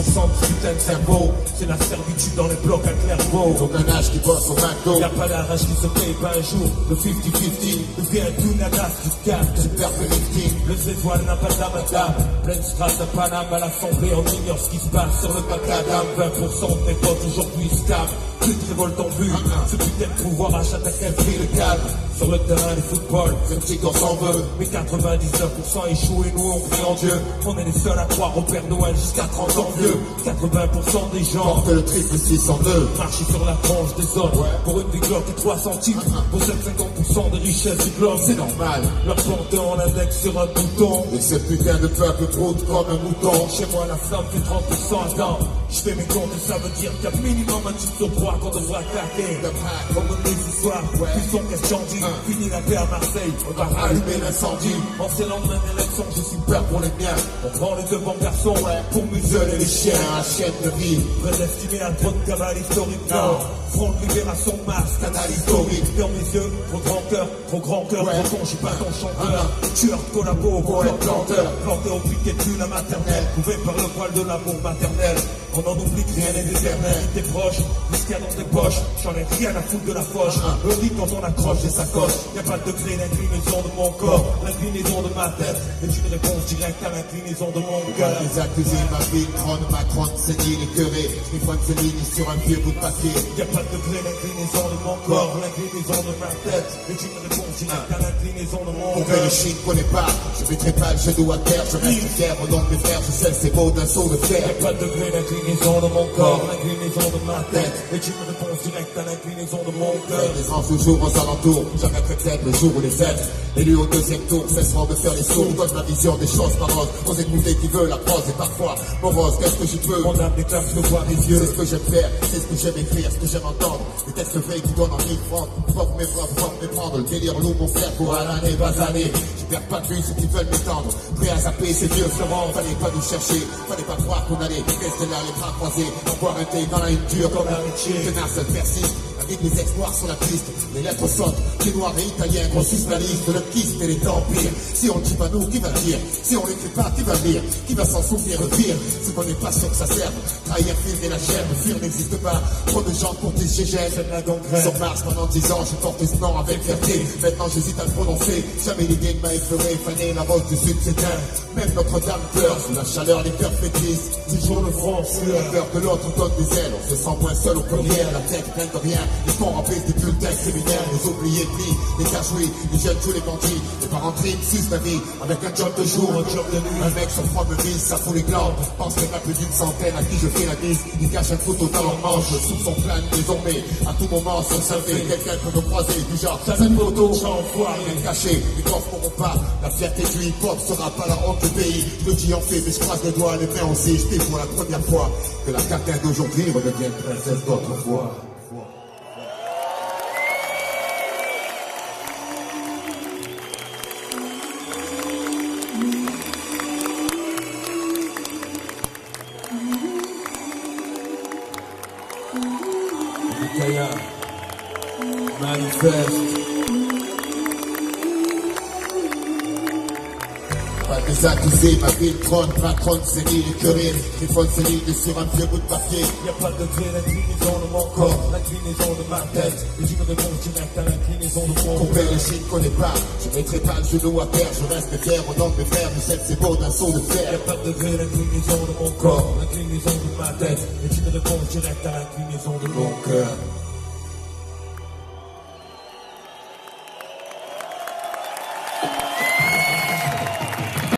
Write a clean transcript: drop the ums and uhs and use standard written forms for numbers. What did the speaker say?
60% de putain de cerveau. C'est la servitude dans les blocs à Clairvaux. Ils ont un âge qui bosse au McDo. Y'a pas d'arrache qui se paye pas un jour. Le 50-50 devient tout nanas du cap. Super lifting. Le Zétoile n'a pas d'âme à dame. Pleine strasse à Paname à l'Assemblée, on ignore ce qui se passe sur le macadam. 20% de mes potes aujourd'hui stables. Plus de révolte en vue. Ce putain de pouvoir achète à quel prix le calme. Sur le terrain de football, c'est petit qu'on s'en veut. Mais 99% échouent et nous on prie en Dieu. On est les seuls à croire au Père Noël jusqu'à 30 ans vieux. 80% des gens portent le triple 602. marchent sur la tranche des autres. Pour une biglotte et 3 centimes. Pour 50% des richesses du globe. C'est normal. Leur porter en index sur un bouton. Et ce putain de peuple broute comme un mouton. Chez moi la flamme fait 30%. Attends, je fais mes comptes et ça veut dire qu'il y a minimum un titre sur 3 qu'on devra attaquer. Comme on dit ce soir, plus son question dit. Fini la paix à Marseille, on va rallumer l'incendie. En ces lendemains d'élection, je suis peur pour les miens. On prend les devants garçons, pour museler les chiens. Un chien de vie. Prédestiné à trop de cavale historique. Non, front de libération, masque, canal historique. Dans mes yeux, trop grand cœur, trop con, je suis pas ton chanteur. Tueur, collabo, poète, planteur. Planté au piquet de la maternelle. Couvé par le poil de l'amour maternel. On en oublie que rien n'est éternel. T'es proche, ce qu'il y a dans tes poches. J'en ai rien à foutre de la poche. Le riz quand on accroche des sacoches. Y'a pas de degré d'inclinaison de mon corps. L'inclinaison de ma tête est une réponse directe à l'inclinaison de mon cœur. Les accusés, ma vie, trône, ma trône, c'est dit, les curés. Les points de ligne sur un vieux bout de papier. Y'a pas de degré d'inclinaison de mon corps. L'inclinaison de ma tête est une réponse directe à l'inclinaison de mon Pour que cœur. le chien ne connaît pas, je mettrai pas le genou à terre. Je reste fier au nom de mes frères, je sais c'est beau d'un saut de fer. Y'a pas de degré d'inclinaison de mon corps. L'inclinaison de ma tête est une réponse directe à l'inclinaison de mon cœur. Les anges toujours aux alentours, jamais peut-être le jour où les fêtes. Élus au deuxième tour, cesseront de faire les sourds. Donne ma vision des choses parole aux écoutés qui veulent la prose et parfois morose. Qu'est-ce que je peux? Mon âme déclame, je vois mes yeux. C'est ce que j'aime faire, c'est ce que j'aime écrire, ce que j'aime entendre. Les textes veillent qui donnent envie de prendre. Porte mes bras, porte mes prendre. Le délire lourd, mon frère, pour un année, basané. Je perds pas de vue ceux qui veulent m'étendre. Prêt à zapper ces vieux fleurons. Fallait pas nous chercher, fallait pas croire qu'on allait rester là, les bras croisés. Encore un thé dans la ligne dure comme l'amitié. Tenace, elle persiste. Avec les ex-noirs sur la piste, les lettres sautent, les noirs et italiens grossissent la liste, le kiss et les empires. Si on le dit pas nous, qui va le dire? Si on l'écrit pas, qui va le lire? Qui va s'en souvenir au pire? C'est qu'on n'est pas sûr que ça serve. Trahir, filmer la chair, le fuir n'existe pas. Trop de gens pour tes GGL, C'est de la gangrène. sur Mars pendant 10 ans, j'ai porté ce nom avec fierté. Maintenant j'hésite à le prononcer. Jamais l'idée m'a effleuré, fané, la rose du sud s'éteint. Même Notre-Dame pleure, sous la chaleur, les cœurs flétrissent. Toujours le front sur La peur de l'autre donne des ailes, on se sent moins seul aux premières, la tête pleine de rien. Les ponts remplissent des bulletins criminels, les oubliés plis, les cachouis, les jeunes tous les bandits. Les parents triment, sucent ma vie, avec un job de jour, un job de nuit. Un mec sur froid me vise, ça fout les glandes. Pense qu'il y en a plus d'une centaine à qui je fais la bise. Il cache un couteau dans leur manche, sous son plane désormais. À tout moment, sur sa fait, quelqu'un peut me croiser, du genre, ça une photo, rien caché, les coffres pourront pas. La fierté du hip-hop sera pas la honte du pays. Je le dis en fait, mais je croise les doigts, les mains aussi. Je dis pour la première fois que la Catin d'aujourd'hui redevienne princesse d'autrefois. Kaya, manifeste. Pas des accusés, ma ville trône, patronne, c'est l'île, les curés. Téléphone, c'est l'île, sur un vieux bout de papier. Y'a pas de degré d'inclinaison de mon corps, l'inclinaison de ma tête est une réponse directe à l'inclinaison de mon Qu'on paie cœur. le chien ne connaît pas, je mettrai pas le genou à terre, je reste fier au nom de mes frères, mais c'est beau d'un saut de fer. Y'a pas de degré d'inclinaison de mon corps, l'inclinaison de ma tête est une réponse directe à l'inclinaison de mon cœur.